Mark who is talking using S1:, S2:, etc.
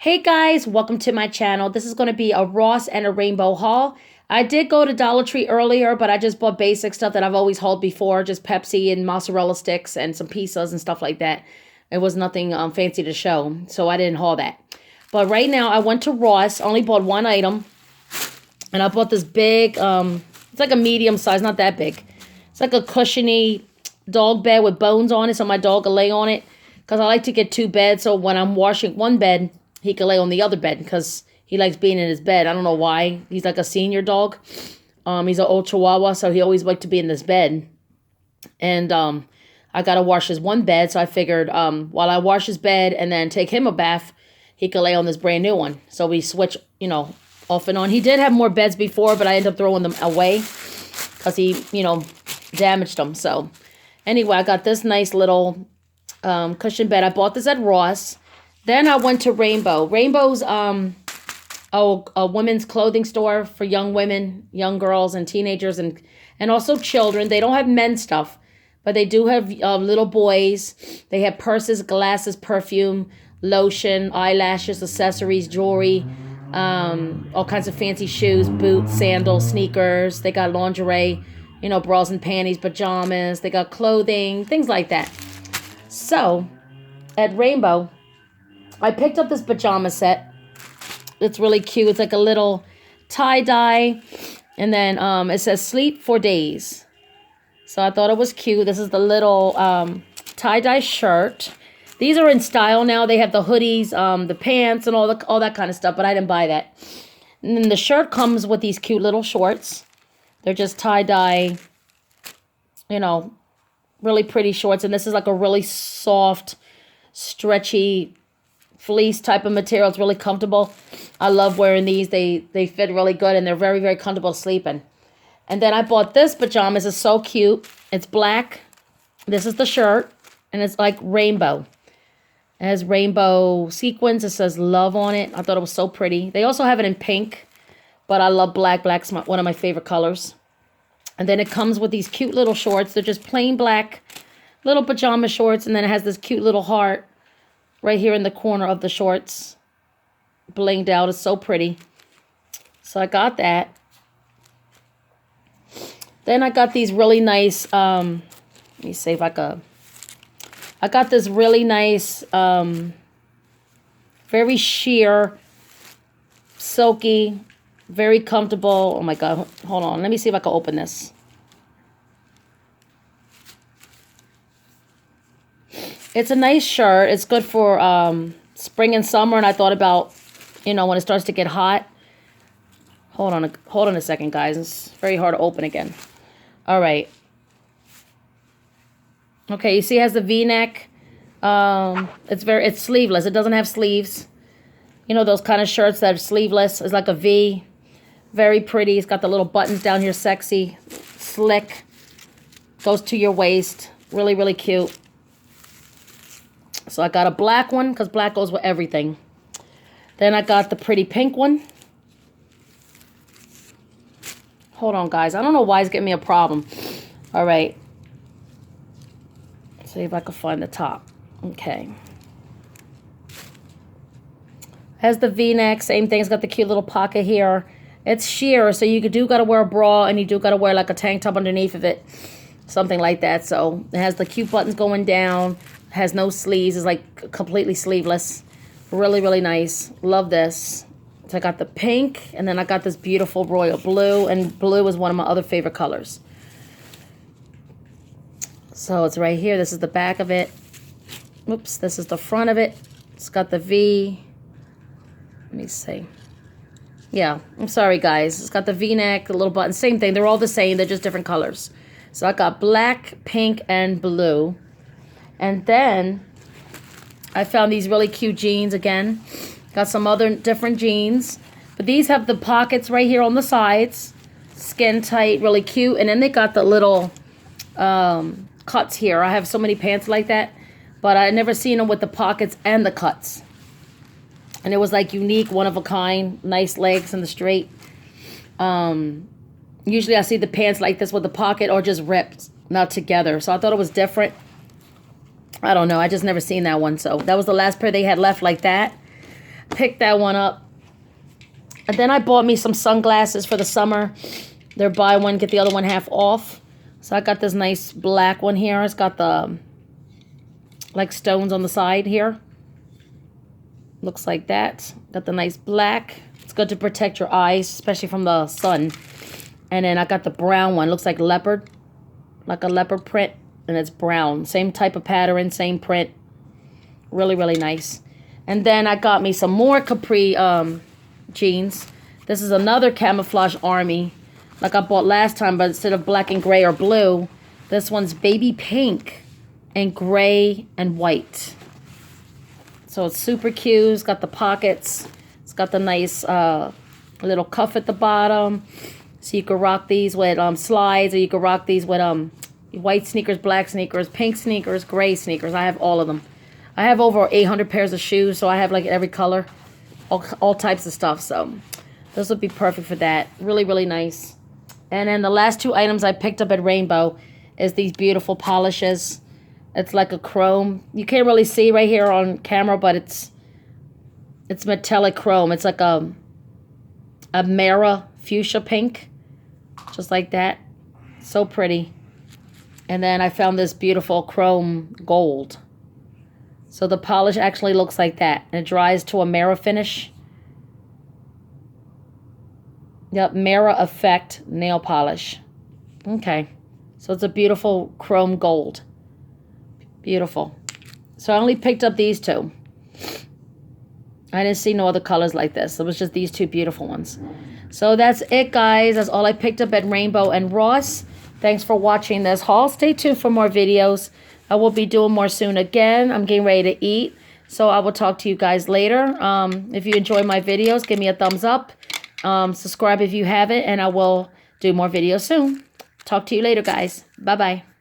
S1: Hey guys, welcome to my channel. This is going to be a Ross and a Rainbow haul. I did go to Dollar Tree earlier, but I just bought basic stuff that I've always hauled before, just Pepsi and mozzarella sticks and some pizzas and stuff like that. It was nothing fancy to show, so I didn't haul that. But right now, I went to Ross, only bought one item, and I bought this big, it's like a medium size, not that big. It's like a cushiony dog bed with bones on it, so my dog will lay on it, because I like to get two beds, so when I'm washing one bed, he can lay on the other bed because he likes being in his bed. I don't know why. He's like a senior dog. He's an old Chihuahua, so he always liked to be in this bed. And I got to wash his one bed, so I figured while I wash his bed and then take him a bath, he could lay on this brand new one. So we switch, off and on. He did have more beds before, but I ended up throwing them away because he, damaged them. So anyway, I got this nice little cushion bed. I bought this at Ross. Then I went to Rainbow. Rainbow's a women's clothing store for young women, young girls, and teenagers, and also children. They don't have men's stuff, but they do have little boys. They have purses, glasses, perfume, lotion, eyelashes, accessories, jewelry, all kinds of fancy shoes, boots, sandals, sneakers. They got lingerie, bras and panties, pajamas. They got clothing, things like that. So at Rainbow, I picked up this pajama set. It's really cute. It's like a little tie-dye. And then it says sleep for days. So I thought it was cute. This is the little tie-dye shirt. These are in style now. They have the hoodies, the pants, and all that kind of stuff. But I didn't buy that. And then the shirt comes with these cute little shorts. They're just tie-dye, really pretty shorts. And this is like a really soft, stretchy fleece type of material. It's really comfortable. I love wearing these. They fit really good and they're very, very comfortable to sleep in. And then I bought this pajamas. It's so cute. It's black. This is the shirt and it's like rainbow. It has rainbow sequins. It says love on it. I thought it was so pretty. They also have it in pink, but I love black. Black's one of my favorite colors. And then it comes with these cute little shorts. They're just plain black little pajama shorts. And then it has this cute little heart right here in the corner of the shorts, blinged out. It's so pretty. So I got that. Then I got these really nice, let me see if I got this really nice, very sheer, silky, very comfortable. Oh my God, hold on. Let me see if I can open this. It's a nice shirt. It's good for spring and summer. And I thought about, when it starts to get hot. Hold on a second, guys. It's very hard to open again. All right. Okay, you see it has the V-neck. It's sleeveless. It doesn't have sleeves. Those kind of shirts that are sleeveless. It's like a V. Very pretty. It's got the little buttons down here. Sexy. Slick. Goes to your waist. Really, really cute. So I got a black one because black goes with everything. Then I got the pretty pink one. Hold on, guys. I don't know why it's getting me a problem. All right. Let's see if I can find the top. Okay. Has the V-neck. Same thing. It's got the cute little pocket here. It's sheer, so you do got to wear a bra and you do got to wear like a tank top underneath of it. Something like that. So it has the cute buttons going down. Has no sleeves. It's like completely sleeveless. Really, really nice. Love this. So I got the pink, and then I got this beautiful royal blue, and blue is one of my other favorite colors. So it's right here. This is the back of it. Oops, this is the front of it. It's got the V. Let me see. Yeah, I'm sorry, guys. It's got the V-neck, the little button. Same thing. They're all the same. They're just different colors. So I got black, pink, and blue. And then I found these really cute jeans again. Got some other different jeans. But these have the pockets right here on the sides. Skin tight, really cute. And then they got the little cuts here. I have so many pants like that. But I never seen them with the pockets and the cuts. And it was like unique, one of a kind. Nice legs and the straight. Usually I see the pants like this with the pocket or just ripped, not together. So I thought it was different. I don't know. I just never seen that one. So that was the last pair they had left like that. picked that one up. And then I bought me some sunglasses for the summer. They're buy one, get the other one half off. So I got this nice black one here. It's got the, like, stones on the side here. Looks like that. Got the nice black. It's good to protect your eyes, especially from the sun. And then I got the brown one. Looks like leopard. Like a leopard print. And it's brown. Same type of pattern, same print. Really, really nice. And then I got me some more capri jeans. This is another camouflage army. Like I bought last time, but instead of black and gray or blue, this one's baby pink and gray and white. So it's super cute. It's got the pockets. It's got the nice little cuff at the bottom. So you can rock these with slides, or you can rock these with white sneakers, black sneakers, pink sneakers, gray sneakers. I have all of them. I have over 800 pairs of shoes, so I have like every color, all types of stuff. So this would be perfect for that. Really, really nice. And then the last two items I picked up at Rainbow is these beautiful polishes. It's like a chrome. You can't really see right here on camera, but it's metallic chrome. It's like a Mara fuchsia pink. Just like that. So pretty. And then I found this beautiful chrome gold. So the polish actually looks like that. And it dries to a Mara finish. Yep, Mara Effect nail polish. Okay. So it's a beautiful chrome gold. Beautiful. So I only picked up these two. I didn't see no other colors like this. It was just these two beautiful ones. So that's it, guys. That's all I picked up at Rainbow and Ross. Thanks for watching this haul. Stay tuned for more videos. I will be doing more soon again. I'm getting ready to eat. So I will talk to you guys later. If you enjoy my videos, give me a thumbs up. Subscribe if you haven't, and I will do more videos soon. Talk to you later, guys. Bye-bye.